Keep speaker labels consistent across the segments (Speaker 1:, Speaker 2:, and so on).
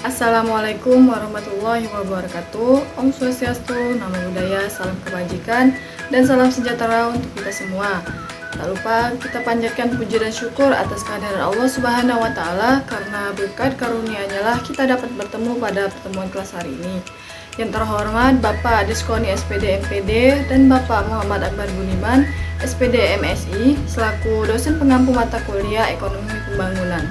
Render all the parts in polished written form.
Speaker 1: Assalamualaikum warahmatullahi wabarakatuh. Om Swastiastu, Namo Buddhaya, salam kebajikan, dan salam sejahtera untuk kita semua. Tak lupa kita panjatkan puji dan syukur atas kehadiran Allah Subhanahu wa Ta'ala, karena berkat karunia-Nya lah kita dapat bertemu pada pertemuan kelas hari ini. Yang terhormat Bapak Diskoni SPD MPD dan Bapak Muhammad Akbar Budiman SPD MSI selaku dosen pengampu mata kuliah Ekonomi Pembangunan.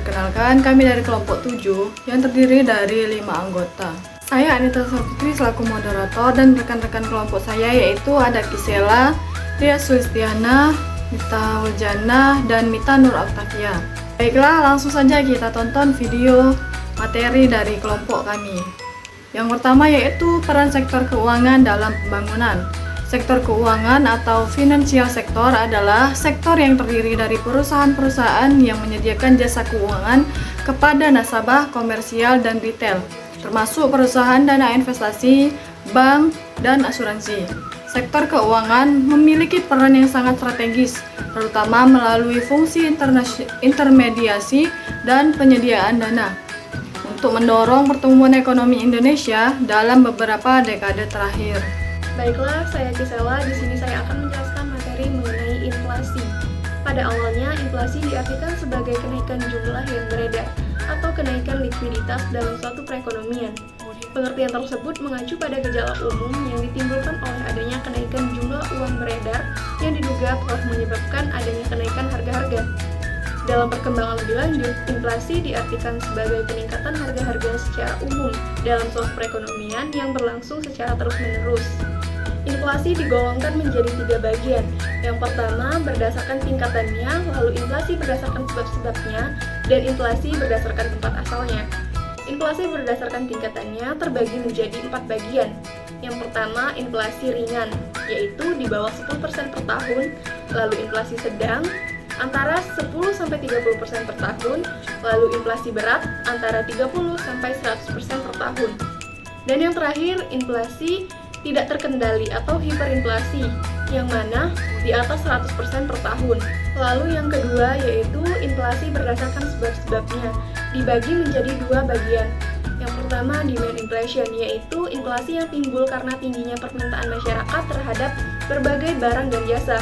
Speaker 1: Perkenalkan, kami dari kelompok 7 yang terdiri dari 5 anggota. Saya Anita Sarfitri selaku moderator, dan rekan-rekan kelompok saya yaitu ada Kisela, Ria Sulistiana, Mita Wuljana, dan Mita Nur Octavia. Baiklah, langsung saja kita tonton video materi dari kelompok kami. Yang pertama yaitu peran sektor keuangan dalam pembangunan. Sektor keuangan atau financial sector adalah sektor yang terdiri dari perusahaan-perusahaan yang menyediakan jasa keuangan kepada nasabah komersial dan retail, termasuk perusahaan dana investasi, bank, dan asuransi. Sektor keuangan memiliki peran yang sangat strategis, terutama melalui fungsi intermediasi dan penyediaan dana, untuk mendorong pertumbuhan ekonomi Indonesia dalam beberapa dekade terakhir.
Speaker 2: Baiklah, saya Kisela. Di sini saya akan menjelaskan materi mengenai inflasi. Pada awalnya, inflasi diartikan sebagai kenaikan jumlah yang beredar atau kenaikan likuiditas dalam suatu perekonomian. Pengertian tersebut mengacu pada gejala umum yang ditimbulkan oleh adanya kenaikan jumlah uang beredar yang diduga telah menyebabkan adanya kenaikan harga-harga. Dalam perkembangan lebih lanjut, inflasi diartikan sebagai peningkatan harga-harga secara umum dalam suatu perekonomian yang berlangsung secara terus-menerus. Inflasi digolongkan menjadi 3 bagian. Yang pertama, berdasarkan tingkatannya, lalu inflasi berdasarkan sebab-sebabnya, dan inflasi berdasarkan tempat asalnya. Inflasi berdasarkan tingkatannya terbagi menjadi 4 bagian. Yang pertama, inflasi ringan, yaitu di bawah 10% per tahun, lalu inflasi sedang, antara 10-30% per tahun, lalu inflasi berat, antara 30-100% per tahun. Dan yang terakhir, inflasi tidak terkendali atau hiperinflasi, yang mana di atas 100% per tahun. Lalu yang kedua yaitu inflasi berdasarkan sebab-sebabnya, dibagi menjadi 2 bagian. Yang pertama, demand inflation, yaitu inflasi yang timbul karena tingginya permintaan masyarakat terhadap berbagai barang dan jasa.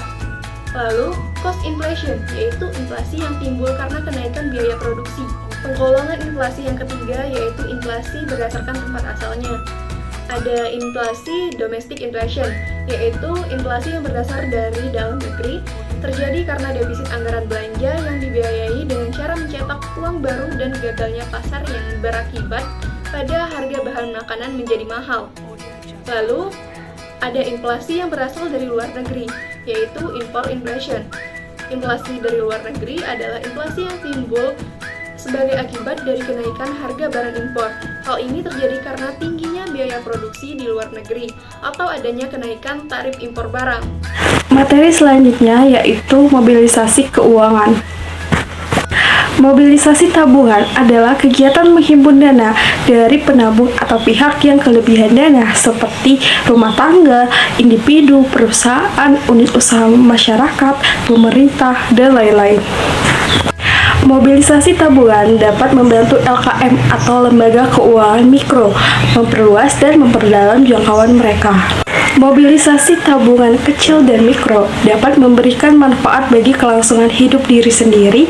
Speaker 2: Lalu, cost inflation, yaitu inflasi yang timbul karena kenaikan biaya produksi. Penggolongan inflasi yang ketiga yaitu inflasi berdasarkan tempat asalnya. Ada inflasi domestic inflation, yaitu inflasi yang berdasar dari dalam negeri, terjadi karena defisit anggaran belanja yang dibiayai dengan cara mencetak uang baru dan gagalnya pasar yang berakibat pada harga bahan makanan menjadi mahal. Lalu, ada inflasi yang berasal dari luar negeri, yaitu import inflation. Inflasi dari luar negeri adalah inflasi yang timbul sebagai akibat dari kenaikan harga barang impor. Hal ini terjadi karena tingginya biaya produksi di luar negeri atau adanya kenaikan tarif impor barang.
Speaker 3: Materi selanjutnya yaitu mobilisasi keuangan. Mobilisasi tabungan adalah kegiatan menghimpun dana dari penabung atau pihak yang kelebihan dana seperti rumah tangga, individu, perusahaan, unit usaha masyarakat, pemerintah, dan lain-lain. Mobilisasi tabungan dapat membantu LKM atau lembaga keuangan mikro memperluas dan memperdalam jangkauan mereka. Mobilisasi tabungan kecil dan mikro dapat memberikan manfaat bagi kelangsungan hidup diri sendiri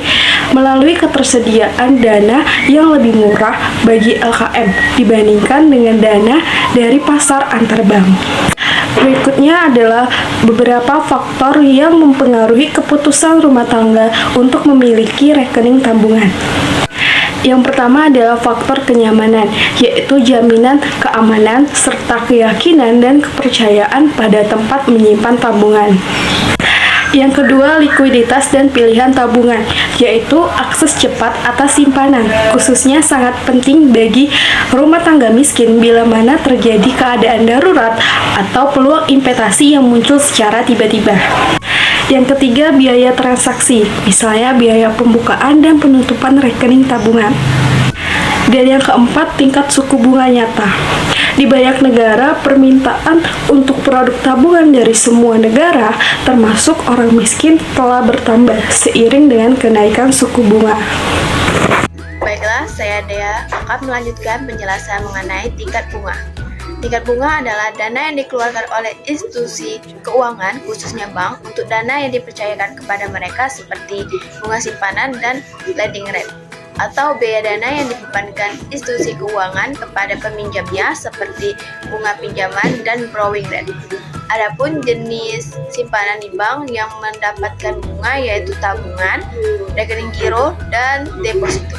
Speaker 3: melalui ketersediaan dana yang lebih murah bagi LKM dibandingkan dengan dana dari pasar antar bank. Berikutnya adalah beberapa faktor yang mempengaruhi keputusan rumah tangga untuk memiliki rekening tabungan. Yang pertama adalah faktor kenyamanan, yaitu jaminan keamanan serta keyakinan dan kepercayaan pada tempat menyimpan tabungan. Yang kedua, likuiditas dan pilihan tabungan, yaitu akses cepat atas simpanan, khususnya sangat penting bagi rumah tangga miskin bila mana terjadi keadaan darurat atau peluang investasi yang muncul secara tiba-tiba. Yang ketiga, biaya transaksi, misalnya biaya pembukaan dan penutupan rekening tabungan. Dan yang keempat, tingkat suku bunga nyata. Di banyak negara, permintaan untuk produk tabungan dari semua negara, termasuk orang miskin, telah bertambah seiring dengan kenaikan suku bunga.
Speaker 4: Baiklah, saya Dea akan melanjutkan penjelasan mengenai tingkat bunga. Tingkat bunga adalah dana yang dikeluarkan oleh institusi keuangan, khususnya bank, untuk dana yang dipercayakan kepada mereka seperti bunga simpanan dan lending rate, atau biaya dana yang dibebankan institusi keuangan kepada peminjamnya seperti bunga pinjaman dan borrowing rate. Adapun jenis simpanan di bank yang mendapatkan bunga yaitu tabungan, rekening giro, dan deposito.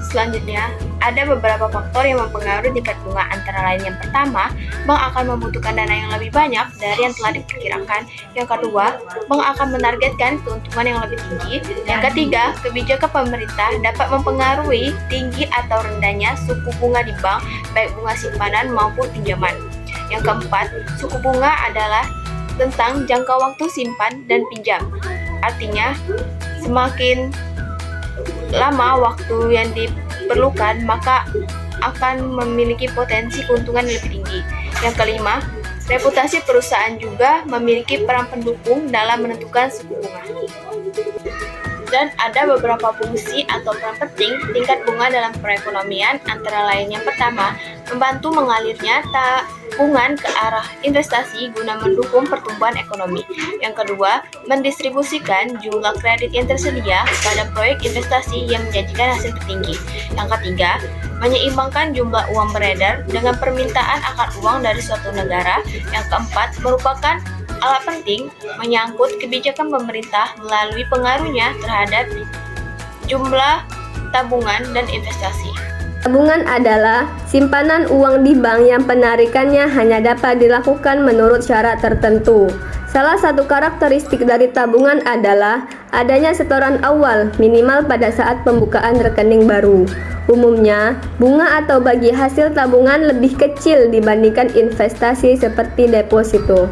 Speaker 4: Selanjutnya, ada beberapa faktor yang mempengaruhi tingkat bunga, antara lain yang pertama, bank akan membutuhkan dana yang lebih banyak dari yang telah diperkirakan. Yang kedua, bank akan menargetkan keuntungan yang lebih tinggi. Yang ketiga, kebijakan pemerintah dapat mempengaruhi tinggi atau rendahnya suku bunga di bank, baik bunga simpanan maupun pinjaman. Yang keempat, suku bunga adalah tentang jangka waktu simpan dan pinjam. Artinya, semakin lama waktu yang diperlukan, maka akan memiliki potensi keuntungan yang lebih tinggi. Yang kelima, reputasi perusahaan juga memiliki peran pendukung dalam menentukan suku bunga. Dan ada beberapa fungsi atau peran penting tingkat bunga dalam perekonomian, antara lain yang pertama, membantu mengalirnya tabungan ke arah investasi guna mendukung pertumbuhan ekonomi. Yang kedua, mendistribusikan jumlah kredit yang tersedia pada proyek investasi yang menjanjikan hasil tertinggi. Yang ketiga, menyeimbangkan jumlah uang beredar dengan permintaan akan uang dari suatu negara. Yang keempat, merupakan alat penting menyangkut kebijakan pemerintah melalui pengaruhnya terhadap jumlah tabungan dan investasi.
Speaker 5: Tabungan adalah simpanan uang di bank yang penarikannya hanya dapat dilakukan menurut syarat tertentu. Salah satu karakteristik dari tabungan adalah adanya setoran awal minimal pada saat pembukaan rekening baru. Umumnya, bunga atau bagi hasil tabungan lebih kecil dibandingkan investasi seperti deposito.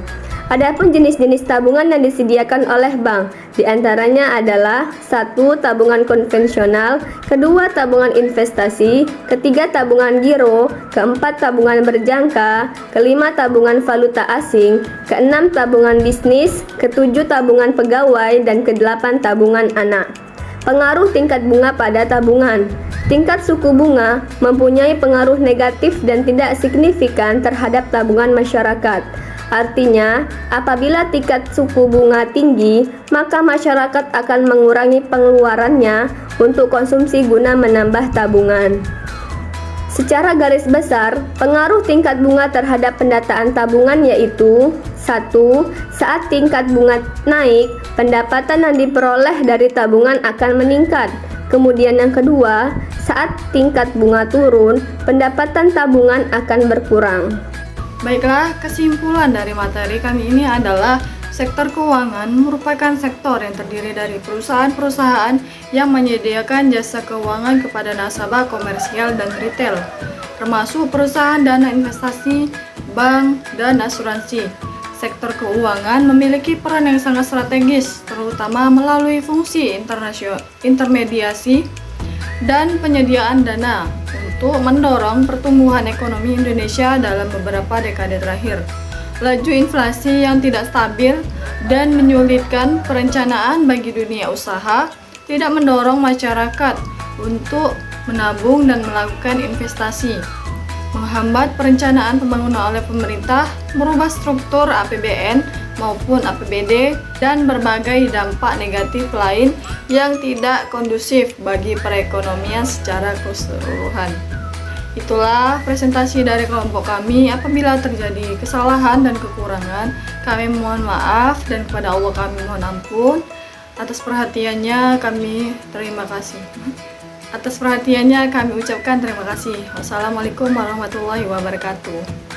Speaker 5: Adapun jenis-jenis tabungan yang disediakan oleh bank, diantaranya adalah 1. Tabungan konvensional, kedua tabungan investasi, ketiga tabungan giro, keempat tabungan berjangka, kelima tabungan valuta asing, keenam tabungan bisnis, ketujuh tabungan pegawai, dan kedelapan tabungan anak. Pengaruh tingkat bunga pada tabungan. Tingkat suku bunga mempunyai pengaruh negatif dan tidak signifikan terhadap tabungan masyarakat. Artinya, apabila tingkat suku bunga tinggi, maka masyarakat akan mengurangi pengeluarannya untuk konsumsi guna menambah tabungan. Secara garis besar, pengaruh tingkat bunga terhadap pendataan tabungan yaitu 1. Saat tingkat bunga naik, pendapatan yang diperoleh dari tabungan akan meningkat. Kemudian yang kedua, saat tingkat bunga turun, pendapatan tabungan akan berkurang.
Speaker 1: Baiklah, kesimpulan dari materi kami ini adalah sektor keuangan merupakan sektor yang terdiri dari perusahaan-perusahaan yang menyediakan jasa keuangan kepada nasabah komersial dan retail, termasuk perusahaan dana investasi, bank, dan asuransi. Sektor keuangan memiliki peran yang sangat strategis, terutama melalui fungsi intermediasi dan penyediaan dana untuk mendorong pertumbuhan ekonomi Indonesia dalam beberapa dekade terakhir. Laju inflasi yang tidak stabil dan menyulitkan perencanaan bagi dunia usaha tidak mendorong masyarakat untuk menabung dan melakukan investasi, menghambat perencanaan pembangunan oleh pemerintah, merubah struktur APBN maupun APBD, dan berbagai dampak negatif lain yang tidak kondusif bagi perekonomian secara keseluruhan. Itulah presentasi dari kelompok kami. Apabila terjadi kesalahan dan kekurangan, kami mohon maaf, dan kepada Allah kami mohon ampun. Atas perhatiannya kami terima kasih. Atas perhatiannya kami ucapkan terima kasih. Wassalamualaikum warahmatullahi wabarakatuh.